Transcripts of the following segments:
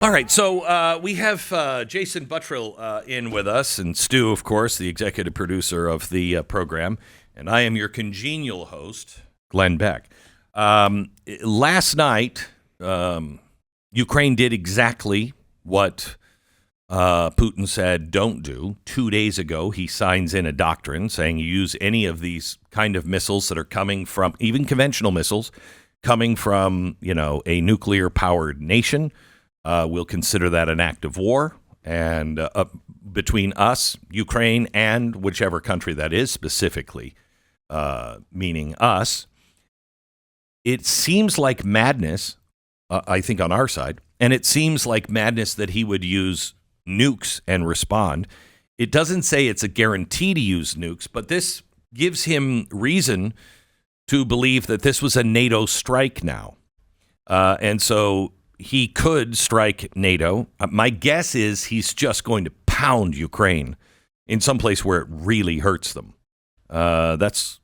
All right, so we have Jason Buttrill in with us, and Stu, of course, the executive producer of the program, and I am your congenial host, Glenn Beck. Last night, Ukraine did exactly what Putin said don't do. 2 days ago, he signs in a doctrine saying you use any of these kind of missiles that are coming from, even conventional missiles, coming from, a nuclear-powered nation. We'll consider that an act of war, and between us, Ukraine, and whichever country that is specifically, meaning us, it seems like madness, I think, on our side, and it seems like madness that he would use nukes and respond. It doesn't say it's a guarantee to use nukes, but this gives him reason to believe that this was a NATO strike now. And so he could strike NATO. My guess is he's just going to pound Ukraine in some place where it really hurts them. That's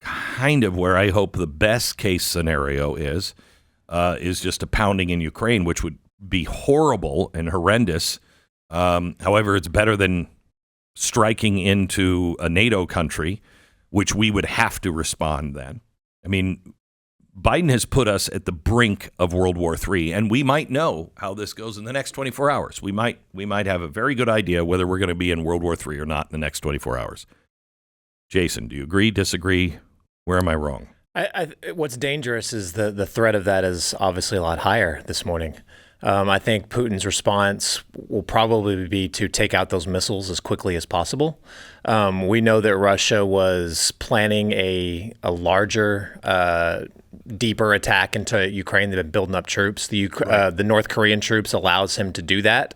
kind of where I hope the best case scenario is just a pounding in Ukraine, which would be horrible and horrendous. However, it's better than striking into a NATO country, which we would have to respond then. I mean, Biden has put us at the brink of World War III, and we might know how this goes in the next 24 hours. We might have a very good idea whether we're going to be in World War III or not in the next 24 hours. Jason, do you agree, disagree? Where am I wrong? What's dangerous is the threat of that is obviously a lot higher this morning. I think Putin's response will probably be to take out those missiles as quickly as possible. We know that Russia was planning a larger, deeper attack into Ukraine. They've been building up troops. The North Korean troops allows him to do that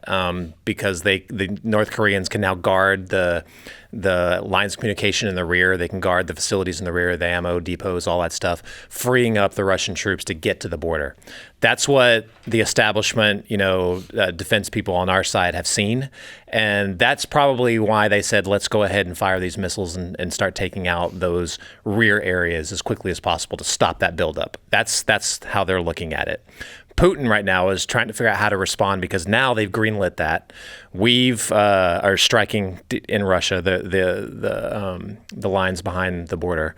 because the North Koreans can now guard the lines of communication in the rear. They can guard the facilities in the rear, the ammo depots, all that stuff, freeing up the Russian troops to get to the border. That's what the establishment, defense people on our side have seen. And that's probably why they said, let's go ahead and fire these missiles and start taking out those rear areas as quickly as possible to stop that buildup. That's how they're looking at it. Putin right now is trying to figure out how to respond because now they've greenlit that. We've are striking in Russia the lines behind the border.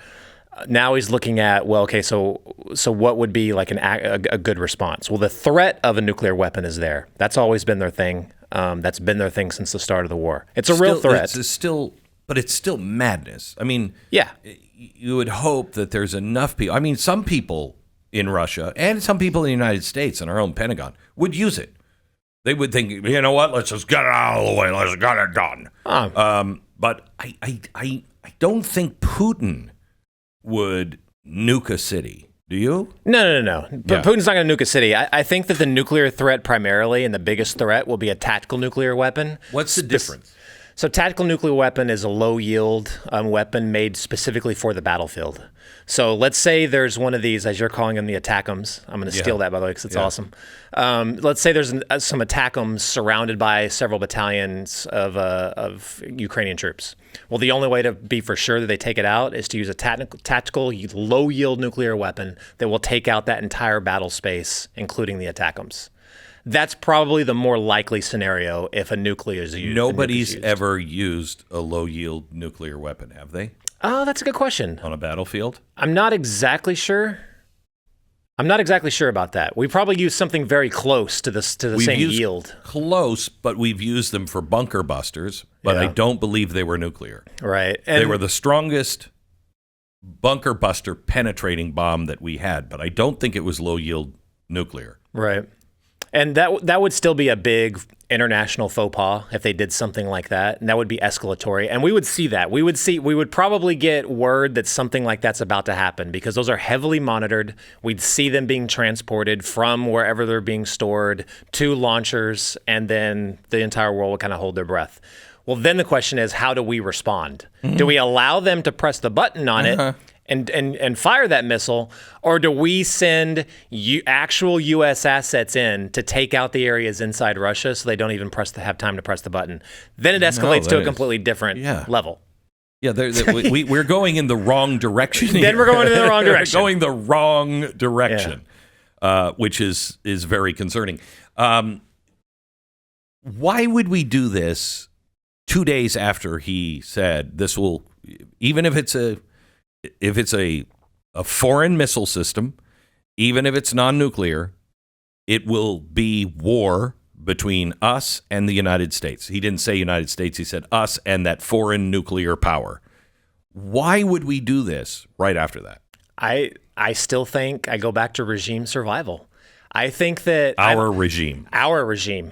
Now he's looking at, so what would be like a good response? Well, the threat of a nuclear weapon is there. That's always been their thing. That's been their thing since the start of the war. It's a real threat. But it's still madness. I mean, yeah, you would hope that there's enough people. I mean, some people in Russia and some people in the United States and our own Pentagon would use it. They would think, you know what, let's just get it out of the way. Let's get it done. But I don't think Putin would nuke a city. Do you? No. But Putin's not going to nuke a city. I think that the nuclear threat primarily and the biggest threat will be a tactical nuclear weapon. What's the difference? So tactical nuclear weapon is a low-yield weapon made specifically for the battlefield. So let's say there's one of these, as you're calling them, the ATACMS. I'm going to steal that, by the way, because it's awesome. Let's say there's some ATACMS surrounded by several battalions of Ukrainian troops. Well, the only way to be for sure that they take it out is to use a tactical low-yield nuclear weapon that will take out that entire battle space, including the ATACMS. That's probably the more likely scenario if a nuclear is used. Nobody's ever used a low-yield nuclear weapon, have they? Oh, that's a good question. On a battlefield? I'm not exactly sure. About that. We probably used something very close to the same yield. Close, but we've used them for bunker busters, but I don't believe they were nuclear. Right. They were the strongest bunker buster penetrating bomb that we had, but I don't think it was low-yield nuclear. Right. And that would still be a big international faux pas if they did something like that, and that would be escalatory. And we would see that. We would probably get word that something like that's about to happen because those are heavily monitored. We'd see them being transported from wherever they're being stored to launchers, and then the entire world would kind of hold their breath. Well, then the question is, how do we respond? Mm-hmm. Do we allow them to press the button on it and fire that missile, or do we send actual U.S. assets in to take out the areas inside Russia so they don't even have time to press the button? Then it escalates to a completely different level. Yeah, we're going in the wrong direction here. Then we're going in the wrong direction. Going the wrong direction, which is very concerning. Why would we do this 2 days after he said this will, even if it's a foreign missile system, even if it's non-nuclear, it will be war between us and the United States. He didn't say United States. He said us and that foreign nuclear power. Why would we do this right after that? I still think I go back to regime survival. I think that our regime,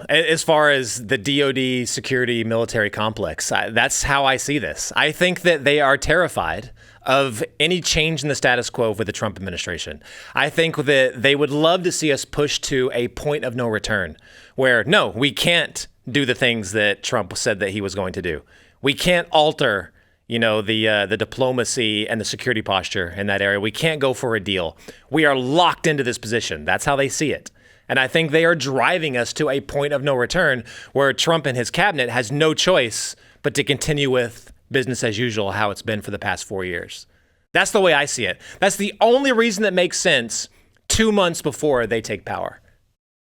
as far as the DoD security military complex, that's how I see this. I think that they are terrified of any change in the status quo with the Trump administration. I think that they would love to see us push to a point of no return where, no, we can't do the things that Trump said that he was going to do. We can't alter, the diplomacy and the security posture in that area. We can't go for a deal. We are locked into this position. That's how they see it. And I think they are driving us to a point of no return where Trump and his cabinet has no choice but to continue with business as usual, how it's been for the past 4 years. That's the way I see it. That's the only reason that makes sense 2 months before they take power.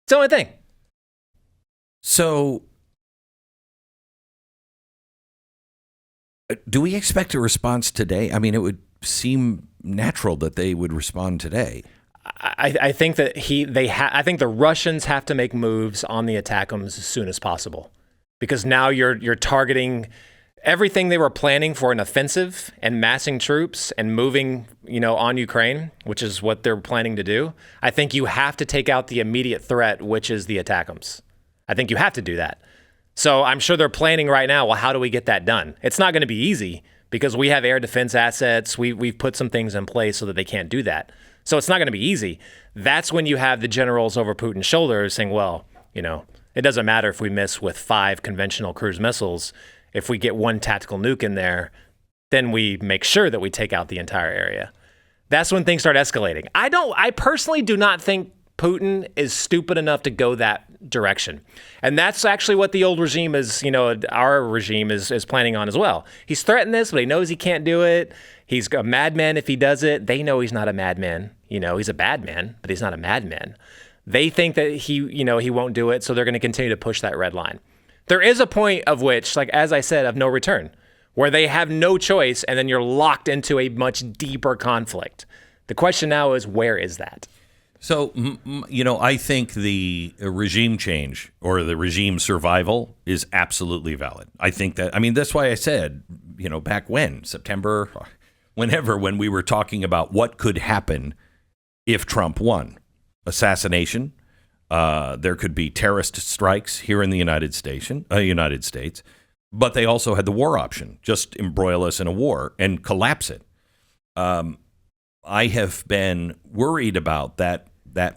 It's the only thing. So, do we expect a response today? I mean, it would seem natural that they would respond today. I think that I think the Russians have to make moves on the ATACMS as soon as possible, because now you're targeting everything they were planning for an offensive and massing troops and moving, on Ukraine, which is what they're planning to do. I think you have to take out the immediate threat, which is the ATACMS. I think you have to do that. So I'm sure they're planning right now, well, how do we get that done? It's not going to be easy because we have air defense assets. We've put some things in place so that they can't do that. So it's not going to be easy. That's when you have the generals over Putin's shoulders saying, well, it doesn't matter if we miss with 5 conventional cruise missiles. If we get 1 tactical nuke in there, then we make sure that we take out the entire area. That's when things start escalating. I personally do not think Putin is stupid enough to go that direction. And that's actually what the old regime is, our regime is planning on as well. He's threatened this, but he knows he can't do it. He's a madman if he does it. They know he's not a madman. He's a bad man, but he's not a madman. They think that he won't do it, so they're going to continue to push that red line. There is a point of which, like as I said, of no return, where they have no choice, and then you're locked into a much deeper conflict. The question now is, where is that? So, I think the regime change or the regime survival is absolutely valid. I think that, that's why I said, back when, September, when we were talking about what could happen if Trump won. Assassination, there could be terrorist strikes here in the United States, but they also had the war option, just embroil us in a war and collapse it. I have been worried about that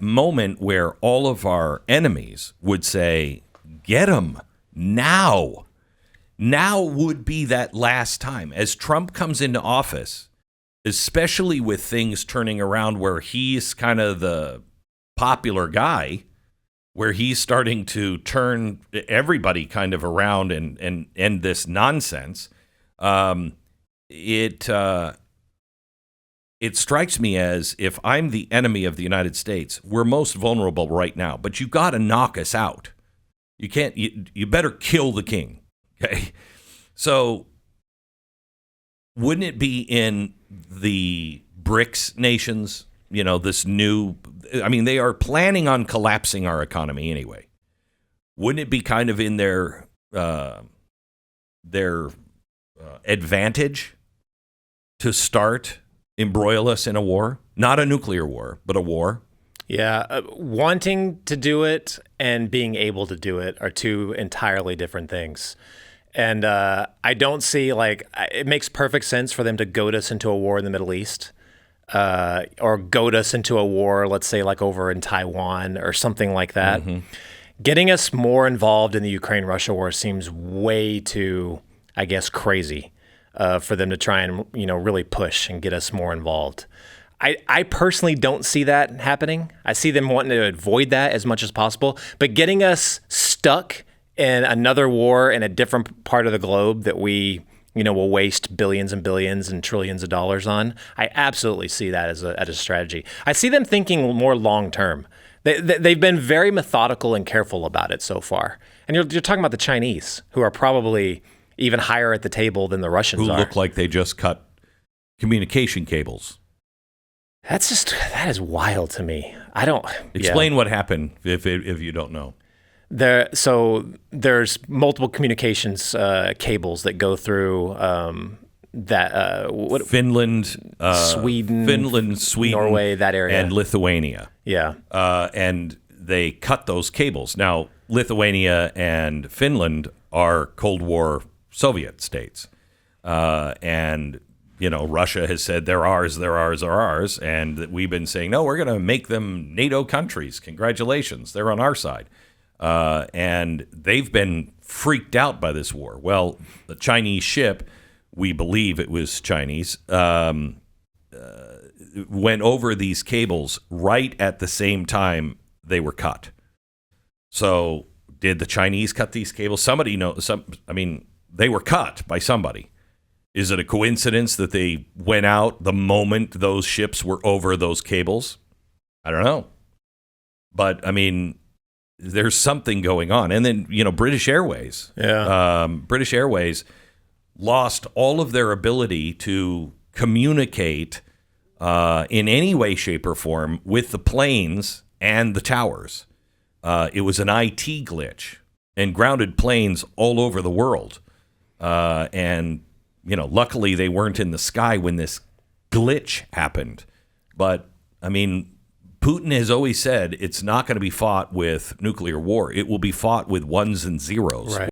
moment where all of our enemies would say, get him now. Now would be that last time. As Trump comes into office, especially with things turning around where he's kind of the popular guy, where he's starting to turn everybody kind of around and end this nonsense, it strikes me as if I'm the enemy of the United States, we're most vulnerable right now, but you got to knock us out. You can't, you better kill the king. Okay. So wouldn't it be in the BRICS nations, this new, they are planning on collapsing our economy anyway. Wouldn't it be kind of in their advantage to embroil us in a war? Not a nuclear war, but a war. Yeah, wanting to do it and being able to do it are 2 entirely different things. And I don't see, it makes perfect sense for them to goad us into a war in the Middle East, or goad us into a war, let's say, over in Taiwan or something like that. Mm-hmm. Getting us more involved in the Ukraine-Russia war seems way too, crazy. For them to try and, really push and get us more involved. I personally don't see that happening. I see them wanting to avoid that as much as possible. But getting us stuck in another war in a different part of the globe that we, will waste billions and billions and trillions of dollars on, I absolutely see that as a strategy. I see them thinking more long term. They've been very methodical and careful about it so far. And you're talking about the Chinese, who are probably even higher at the table than the Russians Who are. look like they just cut communication cables. That is wild to me. I don't Explain what happened if you don't know. So there's multiple communications cables that go through Finland, Sweden, Norway, that area, and Lithuania. Yeah, and they cut those cables. Now, Lithuania and Finland are Cold War Soviet states, and Russia has said they're ours, and we've been saying no, we're going to make them NATO countries. Congratulations, they're on our side. And they've been freaked out by this war. Well, the Chinese ship, we believe it was Chinese, went over these cables right at the same time they were cut. So did the Chinese cut these cables? Somebody knows. They were cut by somebody. Is it a coincidence that they went out the moment those ships were over those cables? I don't know. But, there's something going on. And then, British Airways. Yeah. British Airways lost all of their ability to communicate in any way, shape, or form with the planes and the towers. It was an IT glitch and grounded planes all over the world. And luckily they weren't in the sky when this glitch happened. But, Putin has always said it's not going to be fought with nuclear war. It will be fought with ones and zeros. Right.